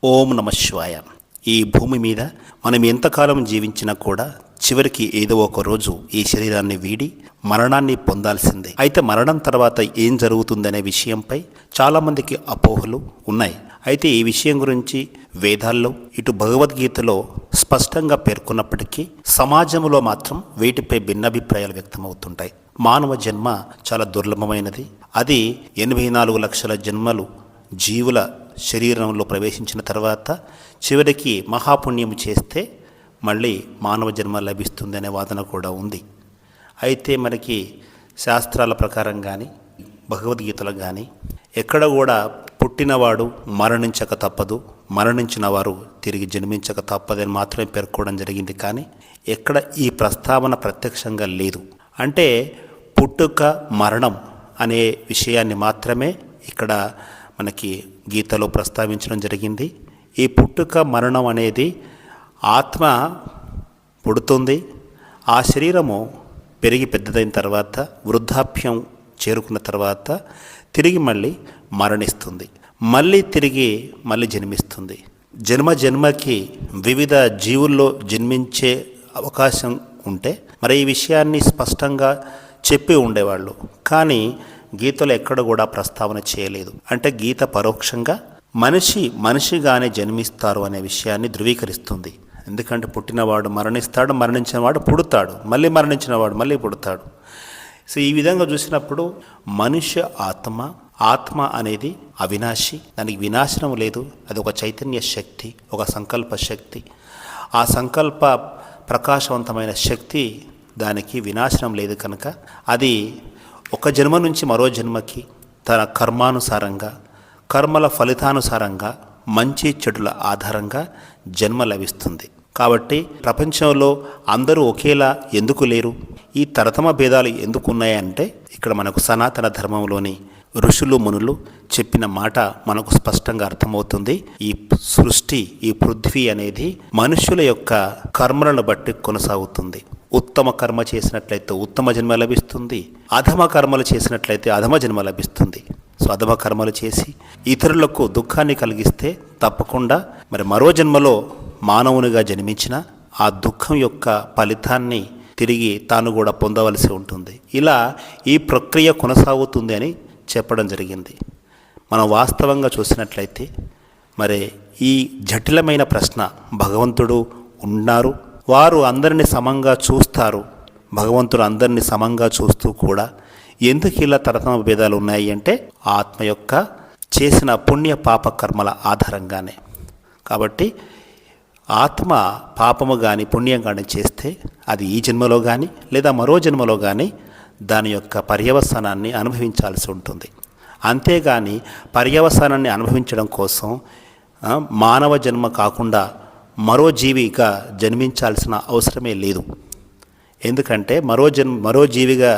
ఓం నమ శివాయ. ఈ భూమి మీద మనం ఎంతకాలం జీవించినా కూడా చివరికి ఏదో ఒక రోజు ఈ శరీరాన్ని వీడి మరణాన్ని పొందాల్సిందే. అయితే మరణం తర్వాత ఏం జరుగుతుందనే విషయంపై చాలామందికి అపోహలు ఉన్నాయి. అయితే ఈ విషయం గురించి వేదాల్లో ఇటు భగవద్గీతలో స్పష్టంగా పేర్కొన్నప్పటికీ సమాజంలో మాత్రం వీటిపై భిన్నాభిప్రాయాలు వ్యక్తమవుతుంటాయి. మానవ జన్మ చాలా దుర్లభమైనది. అది 84 లక్షల జన్మలు జీవుల శరీరంలో ప్రవేశించిన తర్వాత చివరికి మహాపుణ్యం చేస్తే మళ్ళీ మానవ జన్మ లభిస్తుంది అనే వాదన కూడా ఉంది. అయితే మనకి శాస్త్రాల ప్రకారం కానీ భగవద్గీతలో కానీ ఎక్కడ కూడా పుట్టినవాడు మరణించక తప్పదు, మరణించిన వారు తిరిగి జన్మించక తప్పదని మాత్రమే పేర్కోవడం జరిగింది. కానీ ఎక్కడ ఈ ప్రస్తావన ప్రత్యక్షంగా లేదు. అంటే పుట్టుక మరణం అనే విషయాన్ని మాత్రమే ఇక్కడ మనకి గీతలో ప్రస్తావించడం జరిగింది. ఈ పుట్టుక మరణం అనేది ఆత్మ పుడుతుంది, ఆ శరీరము పెరిగి పెద్దదైన తర్వాత వృద్ధాప్యం చేరుకున్న తర్వాత తిరిగి మళ్ళీ మరణిస్తుంది, మళ్ళీ తిరిగి జన్మిస్తుంది. జన్మకి వివిధ జీవుల్లో జన్మించే అవకాశం ఉంటే మరి ఈ విషయాన్ని స్పష్టంగా చెప్పి ఉండేవాళ్ళు. కానీ గీతలో ఎక్కడ కూడా ప్రస్తావన చేయలేదు. అంటే గీత పరోక్షంగా మనిషిగానే జన్మిస్తారు అనే విషయాన్ని ధృవీకరిస్తుంది. ఎందుకంటే పుట్టినవాడు మరణిస్తాడు, మరణించినవాడు పుడతాడు, మళ్ళీ మరణించినవాడు మళ్ళీ పుడతాడు. సో ఈ విధంగా చూసినప్పుడు మనిషి ఆత్మ అనేది అవినాశి, దానికి వినాశనం లేదు. అది ఒక చైతన్య శక్తి, ఒక సంకల్ప శక్తి. ఆ సంకల్ప ప్రకాశవంతమైన శక్తి, దానికి వినాశనం లేదు. కనుక అది ఒక జన్మ నుంచి మరో జన్మకి తన కర్మానుసారంగా, కర్మల ఫలితానుసారంగా, మంచి చెడుల ఆధారంగా జన్మ లభిస్తుంది. కాబట్టి ప్రపంచంలో అందరూ ఒకేలా ఎందుకు లేరు? ఈ తరతమ భేదాలు ఎందుకు ఉన్నాయంటే ఇక్కడ మనకు సనాతన ధర్మంలోని ఋషులు మునులు చెప్పిన మాట మనకు స్పష్టంగా అర్థమవుతుంది. ఈ సృష్టి, ఈ పృథ్వీ అనేది మనుషుల యొక్క కర్మలను బట్టి కొనసాగుతుంది. ఉత్తమ కర్మ చేసినట్లయితే ఉత్తమ జన్మ లభిస్తుంది, అధమ కర్మలు చేసినట్లయితే అధమ జన్మ లభిస్తుంది. సో అధమ కర్మలు చేసి ఇతరులకు దుఃఖాన్ని కలిగిస్తే తప్పకుండా మరి మరో జన్మలో మానవునిగా జన్మించిన ఆ దుఃఖం యొక్క ఫలితాన్ని తిరిగి తాను కూడా పొందవలసి ఉంటుంది. ఇలా ఈ ప్రక్రియ కొనసాగుతుంది అని చెప్పడం జరిగింది. మనం వాస్తవంగా చూసినట్లయితే మరి ఈ జటిలమైన ప్రశ్న, భగవంతుడు ఉన్నారు, వారు అందరినీ సమంగా చూస్తారు, భగవంతుడు అందరినీ సమంగా చూస్తూ కూడా ఎందుకు ఇలా తరతమ భేదాలు ఉన్నాయి అంటే ఆత్మ యొక్క చేసిన పుణ్య పాప కర్మల ఆధారంగానే. కాబట్టి ఆత్మ పాపము కానీ పుణ్యం కానీ చేస్తే అది ఈ జన్మలో కానీ లేదా మరో జన్మలో కానీ దాని యొక్క పర్యవసానాన్ని అనుభవించాల్సి ఉంటుంది. అంతేగాని పర్యవసానాన్ని అనుభవించడం కోసం మానవ జన్మ కాకుండా మరో జీవిగా జన్మించాల్సిన అవసరమే లేదు. ఎందుకంటే మరో జీవిగా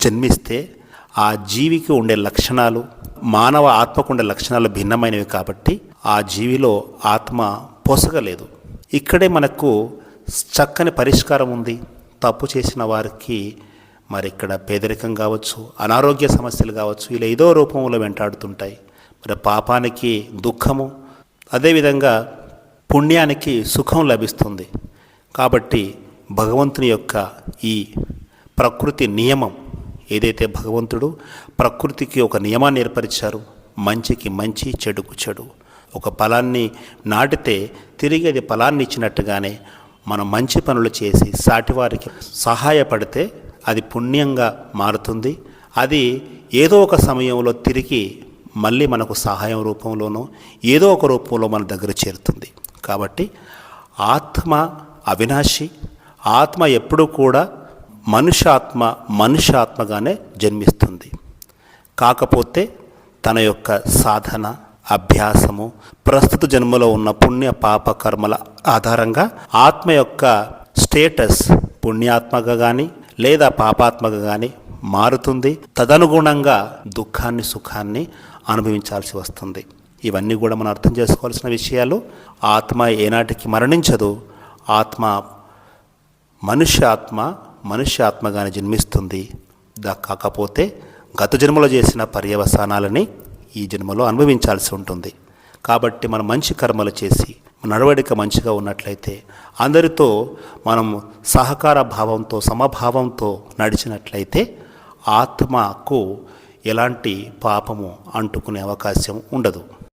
జన్మిస్తే ఆ జీవికి ఉండే లక్షణాలు, మానవ ఆత్మకు ఉండే లక్షణాలు భిన్నమైనవి. కాబట్టి ఆ జీవిలో ఆత్మ పొసగలేదు. ఇక్కడే మనకు చక్కని పరిష్కారం ఉంది. తప్పు చేసిన వారికి మరి ఇక్కడ పేదరికం కావచ్చు, అనారోగ్య సమస్యలు కావచ్చు, ఇలా ఏదో రూపంలో వెంటాడుతుంటాయి. మరి పాపానికి దుఃఖము, అదేవిధంగా పుణ్యానికి సుఖం లభిస్తుంది. కాబట్టి భగవంతుని యొక్క ఈ ప్రకృతి నియమం ఏదైతే భగవంతుడు ప్రకృతికి ఒక నియమాన్ని ఏర్పరిచారు, మంచికి మంచి, చెడుకు చెడు. ఒక ఫలాన్ని నాటితే తిరిగి అది ఫలాన్ని ఇచ్చినట్టుగానే మనం మంచి పనులు చేసి సాటివారికి సహాయపడితే అది పుణ్యంగా మారుతుంది. అది ఏదో ఒక సమయంలో తిరిగి మళ్ళీ మనకు సహాయం రూపంలోనో ఏదో ఒక రూపంలో మన దగ్గర చేరుతుంది. కాబట్టి ఆత్మ అవినాశి, ఆత్మ ఎప్పుడూ కూడా మనుష్యాత్మగానే జన్మిస్తుంది. కాకపోతే తన యొక్క సాధన, అభ్యాసము, ప్రస్తుత జన్మలో ఉన్న పుణ్య పాప కర్మల ఆధారంగా ఆత్మ యొక్క స్టేటస్ పుణ్యాత్మగా కానీ లేదా పాపాత్మగా కానీ మారుతుంది. తదనుగుణంగా దుఃఖాన్ని, సుఖాన్ని అనుభవించాల్సి వస్తుంది. ఇవన్నీ కూడా మనం అర్థం చేసుకోవాల్సిన విషయాలు. ఆత్మ ఏనాటికి మరణించదు. ఆత్మ మనుష్యాత్మగానే జన్మిస్తుంది. కాకపోతే గత జన్మలో చేసిన పర్యవసానాలని ఈ జన్మలో అనుభవించాల్సి ఉంటుంది. కాబట్టి మనం మంచి కర్మలు చేసి నడవడిక మంచిగా ఉన్నట్లయితే అందరితో మనం సహకార భావంతో సమభావంతో నడిచినట్లయితే ఆత్మకు ఎలాంటి పాపము అంటుకునే అవకాశం ఉండదు.